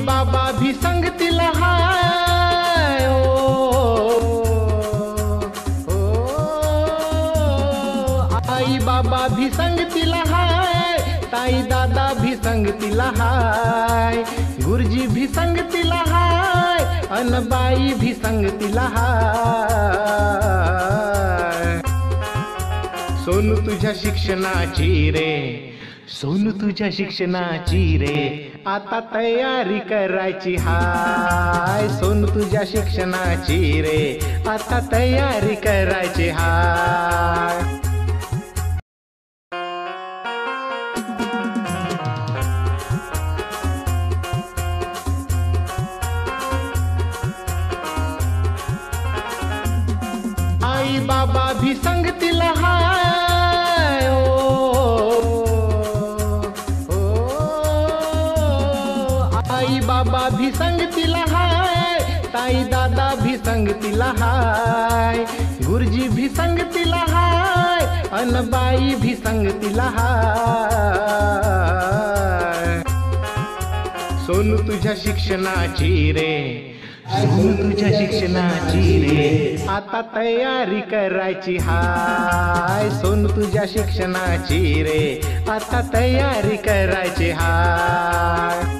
बाबा भी संगतीला हाय, आई बाबा भी संगतीला हाय, ताई दादा भी संगतीला हाय, गुरुजी भी संगतीला हाय, अन बाई भी संगतीला हाय। सोनू तुझ्या शिक्षणाची रे, सोनू तुझ्या शिक्षणाची रे, आता तयारी करायची हाय। सोनू तुझ्या शिक्षणाची रे, आता तयारी करायची हाय। आई बाबा भी संगतीला हाय, आई बाबा भी संगतीला हाय, ताई दादा भी संगतीला हाय, गुरुजी भी संगतीला हाय, अन बाई भी संगतीला हाय। सोनू तुझ्या शिक्षणाची रे, सोनू तुझ्या शिक्षणाची रे, आता तयारी करायची हाय। सोनू तुझ्या शिक्षणाची रे, आता तयारी करायची हाय।